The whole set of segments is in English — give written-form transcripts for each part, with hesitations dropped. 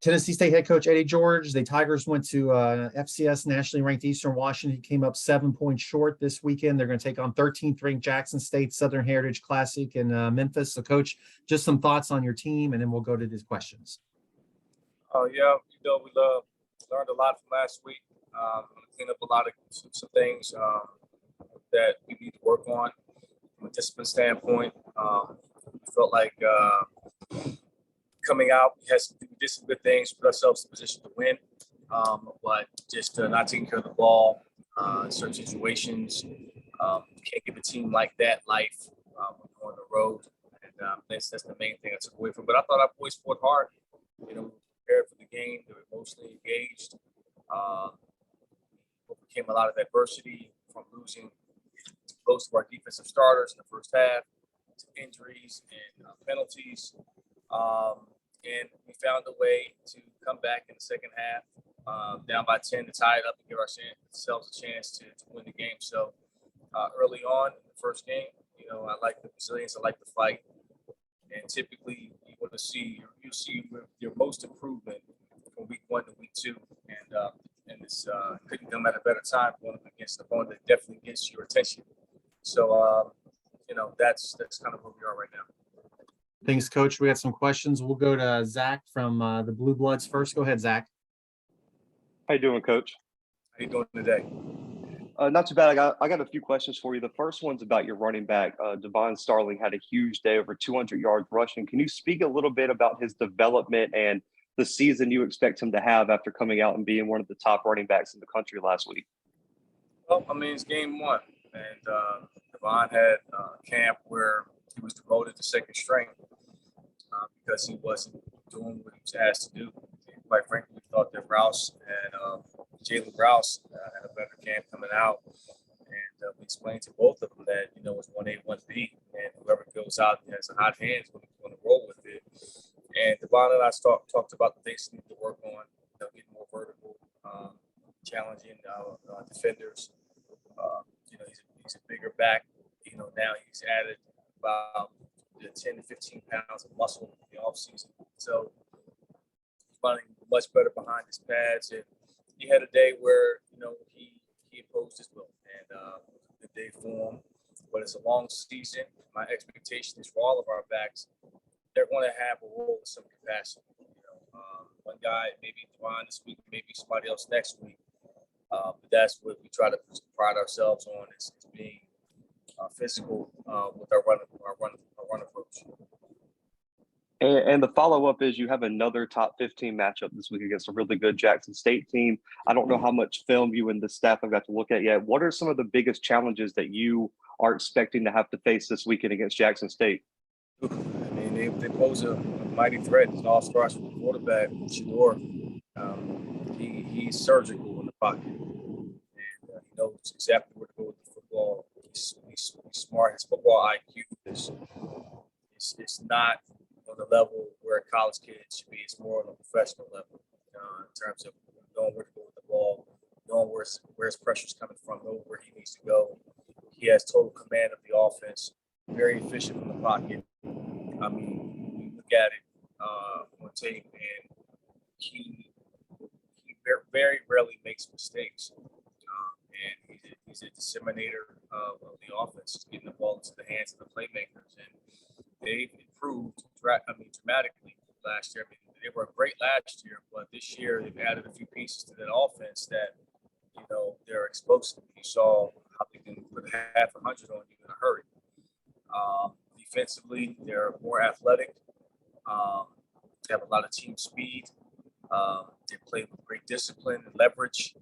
Tennessee State head coach Eddie George. The Tigers went to FCS nationally ranked Eastern Washington. Came up 7 points short this weekend. They're going to take on 13th ranked Jackson State Southern Heritage Classic in Memphis. So, Coach, just some thoughts on your team, and then we'll go to these questions. Oh yeah, we learned a lot from last week. Cleaned up a lot of some things that we need to work on from a discipline standpoint. Felt like coming out, we did some good things, put ourselves in a position to win, but just not taking care of the ball in certain situations. Can't give a team like that life when you're on the road, and that's the main thing I took away from. But I thought our boys fought hard. Prepared for the game. They were emotionally engaged. Overcame a lot of adversity from losing most of our defensive starters in the first half to injuries and penalties. And we found a way to come back in the second half, down by 10 to tie it up and give ourselves a chance to win the game. So early on in the first game, I like the resilience, I like the fight. And typically you'll see your most improvement from week 1 to week 2. And this couldn't come at a better time going up against an opponent that definitely gets your attention. So, that's kind of where we are right now. Thanks, Coach. We got some questions. We'll go to Zach from the Blue Bloods first. Go ahead, Zach. How you doing, Coach? How you doing today? Not too bad. I got a few questions for you. The first one's about your running back. Devon Starling had a huge day, over 200 yards rushing. Can you speak a little bit about his development and the season you expect him to have after coming out and being one of the top running backs in the country last week? Well, it's game 1. And Devon had camp where he was demoted to second string because he wasn't doing what he was asked to do. And quite frankly, we thought that Rouse and Jalen Rouse had a better camp coming out. And we explained to both of them that, it's 1A, 1B. And whoever goes out and has a hot hand is going to roll with it. And Devon and I talked about the things we need to work on, getting more vertical, challenging defenders. He's a bigger back. Now he's added about 10 to 15 pounds of muscle in the offseason. So he's running much better behind his pads. And he had a day where, he imposed his will. And a good day for him. But it's a long season. My expectation is for all of our backs, they're going to have a role in some capacity. One guy, maybe Devon this week, maybe somebody else next week. But that's what we try to pride ourselves on is being physical with our run approach. And the follow-up is you have another top 15 matchup this week against a really good Jackson State team. I don't know how much film you and the staff have got to look at yet. What are some of the biggest challenges that you are expecting to have to face this weekend against Jackson State? They pose a mighty threat. It all starts with the quarterback, Shador. He's surgical in the pocket. And he knows exactly where to go with the football. He's smart. His football IQ is not on the level where a college kid should be. It's more on a professional level in terms of knowing where to go with the ball, knowing where his pressure's coming from, knowing where he needs to go. He has total command of the offense, very efficient from the pocket. You look at it on tape, and he very rarely makes mistakes. And he's a disseminator of the offense, getting the ball into the hands of the playmakers. And they've improved dramatically last year. They were great last year, but this year they've added a few pieces to that offense that, they're explosive. You saw how they can put half 100 on you in a hurry. Defensively, they're more athletic. They have a lot of team speed. They play with great discipline and leverage.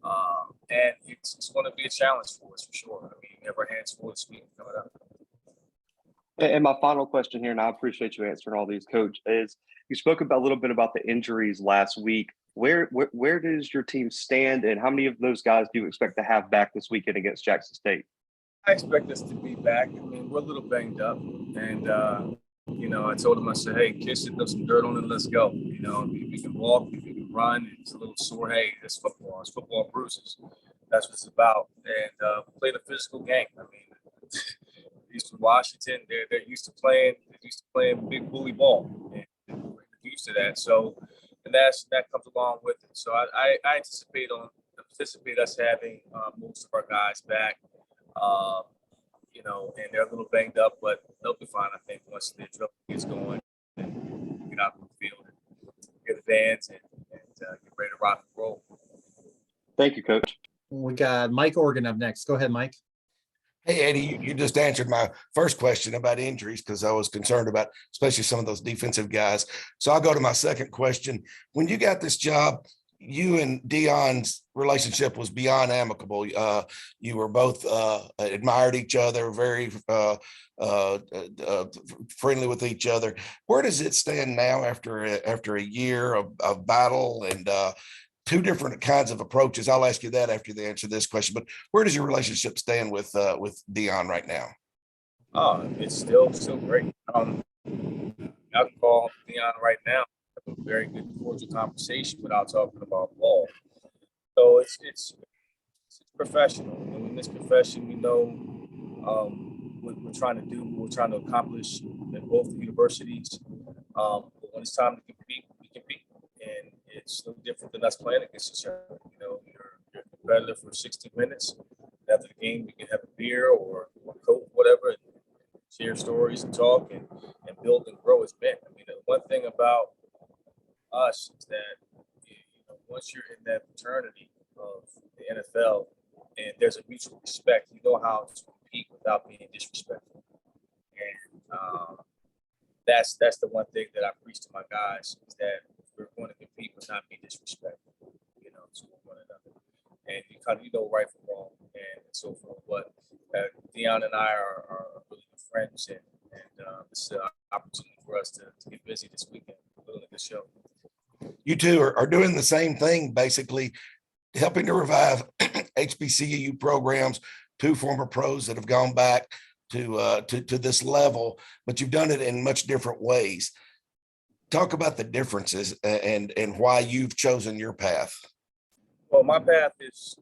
And it's going to be a challenge for us for sure. We have our hands full this week coming up. And my final question here, and I appreciate you answering all these, Coach, is you spoke about a little bit about the injuries last week. Where does your team stand, and how many of those guys do you expect to have back this weekend against Jackson State? I expect us to be back. We're a little banged up, and I told him, I said, hey, kiss it, throw some dirt on it, let's go. If we can walk, if we can run, it's a little sore. Hey, it's football. It's football bruises. That's what it's about. And we played a physical game. Eastern Washington, they're used to playing big bully ball, and we're used to that. So, and that comes along with it. So I anticipate us having most of our guys back. You know, and they're a little banged up, but they'll be fine. I think once the drill gets going and get out in the field and hear the bands and get ready to rock and roll. Thank you, Coach. We got Mike Organ up next. Go ahead, Mike. Hey, Eddie, you just answered my first question about injuries because I was concerned about especially some of those defensive guys. So I'll go to my second question. When you got this job, you and Deion's relationship was beyond amicable. You were both admired each other, very friendly with each other. Where does it stand now after a year of battle and two different kinds of approaches? I'll ask you that after they answer this question. But where does your relationship stand with Deion right now? Oh, it's still great. I can call Deion right now. Have a very good cordial conversation without talking about ball. So it's professional. And in this profession, we know what we're trying to do, what we're trying to accomplish at both universities. But when it's time to compete, we compete. And it's no different than us playing against each other. You know, you're a competitor for 60 minutes. After the game, we can have a beer or a Coke, whatever, and share stories and talk and build and grow as men. I mean, the one thing about us is that, you know, once you're in that fraternity of the NFL and there's a mutual respect, you know how to compete without being disrespectful. And that's the one thing that I preach to my guys is that we're going to compete but not be disrespectful, you know, to one another. And you know right from wrong and so forth. But Deion and I are really good friends, and this is an opportunity for us to get busy this weekend. We're doing a good show. You two are doing the same thing, basically helping to revive HBCU programs, two former pros that have gone back to this level, but you've done it in much different ways. Talk about the differences and why you've chosen your path. Well, my path is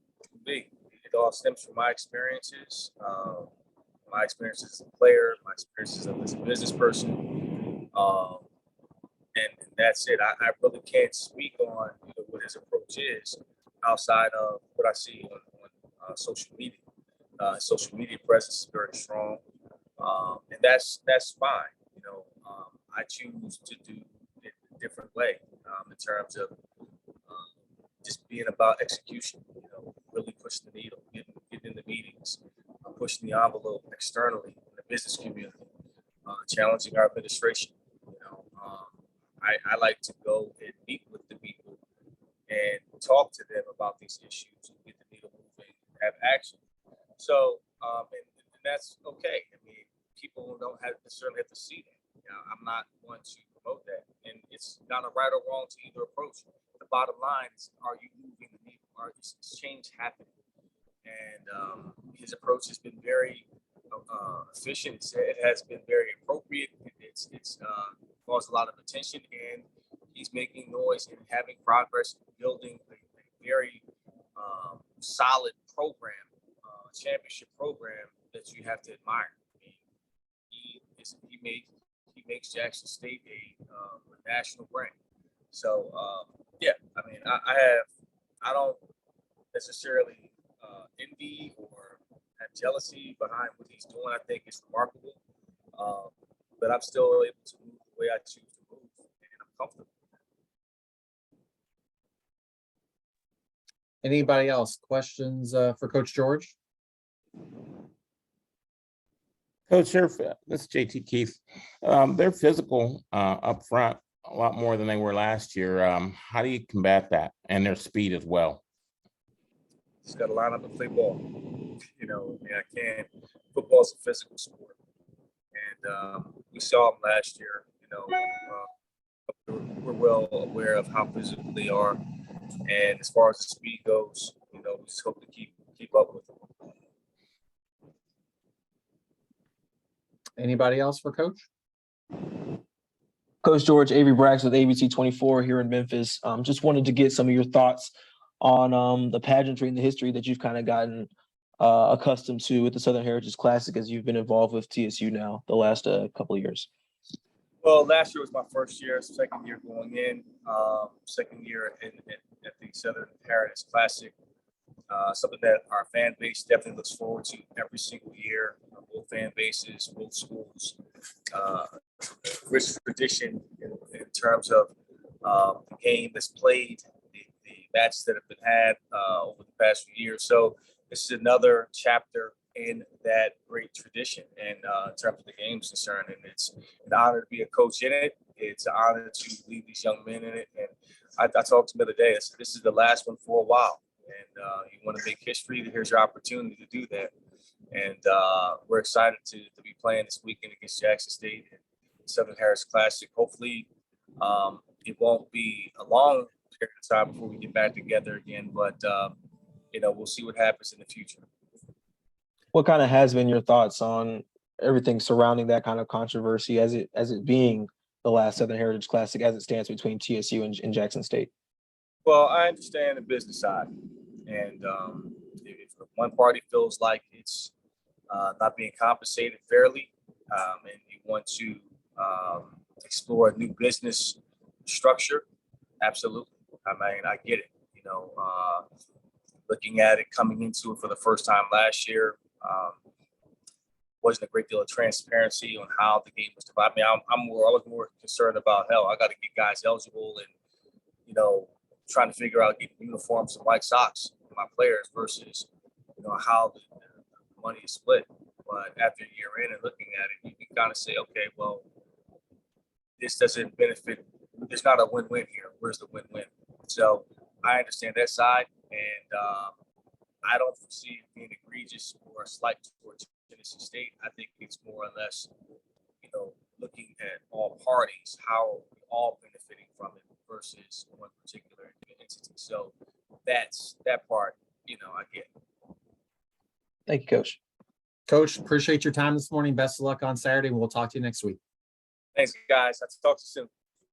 big. It all stems from my experiences as a player, my experiences as a business person. And that's it. I really can't speak on what his approach is outside of what I see on social media. Social media presence is very strong, and that's fine. You know, I choose to do it a different way in terms of just being about execution. You know, really pushing the needle, getting in the meetings, pushing the envelope externally in the business community, challenging our administration. You know, I like to go and meet with the people and talk to them about these issues and get the needle moving, have action. So, and that's okay. I mean, people don't necessarily have to see that. You know, I'm not one to promote that, and it's not a right or wrong to either approach. The bottom line is, are you moving the needle? Is change happening? And his approach has been very efficient. It has been very appropriate. It's caused a lot of attention, and he's making noise and having progress, building a very solid program, championship program that you have to admire. I mean, he makes Jackson State a national brand. So yeah, I mean, I don't necessarily envy or have jealousy behind what he's doing. I think it's remarkable, but I'm still able to move the way I choose to move, and I'm comfortable. Anybody else? Questions for Coach George? Coach, this is JT Keith. They're physical up front a lot more than they were last year. How do you combat that, and their speed as well? Just got to line up and play ball. You know, I mean, I can't. Football's a physical sport, and we saw them last year. You know, we're well aware of how physical they are, and as far as the speed goes, you know, we just hope to keep up with them. Anybody else for Coach? Coach George, Avery Braggs with ABC 24 here in Memphis. Just wanted to get some of your thoughts on the pageantry and the history that you've kind of gotten accustomed to with the Southern Heritage Classic as you've been involved with TSU now the last couple of years. Well, last year was my first year, second year going in, second year at the Southern Heritage Classic. Something that our fan base definitely looks forward to every single year. Both fan bases, both schools, rich tradition in terms of the game that's played, the matches that have been had over the past few years. So this is another chapter in that great tradition, and in terms of the game is concerned, and it's an honor to be a coach in it. It's an honor to lead these young men in it, and I talked to them the other day. I said, this is the last one for a while, and you want to make history. Here's your opportunity to do that, and we're excited to be playing this weekend against Jackson State and Southern Harris Classic. Hopefully, it won't be a long period of time before we get back together again, but we'll see what happens in the future. What kind of has been your thoughts on everything surrounding that kind of controversy as it being the last Southern Heritage Classic as it stands between TSU and Jackson State? Well, I understand the business side, and if one party feels like it's not being compensated fairly, and you want to explore a new business structure, absolutely. I mean, I get it. Looking at it coming into it for the first time last year, wasn't a great deal of transparency on how the game was divided. I mean, I was more concerned about, I got to get guys eligible and, trying to figure out getting uniforms and white socks for my players versus, how the money is split. But after a year in and looking at it, you can kind of say, okay, well, this doesn't benefit. There's not a win-win here. Where's the win-win? So I understand that side, and I don't foresee it being egregious or a slight towards Tennessee State. I think it's more or less, looking at all parties, how are we all benefiting from it versus one particular entity. So that's that part, I get. Thank you, Coach. Coach, appreciate your time this morning. Best of luck on Saturday, and we'll talk to you next week. Thanks, guys. I'll talk to you soon.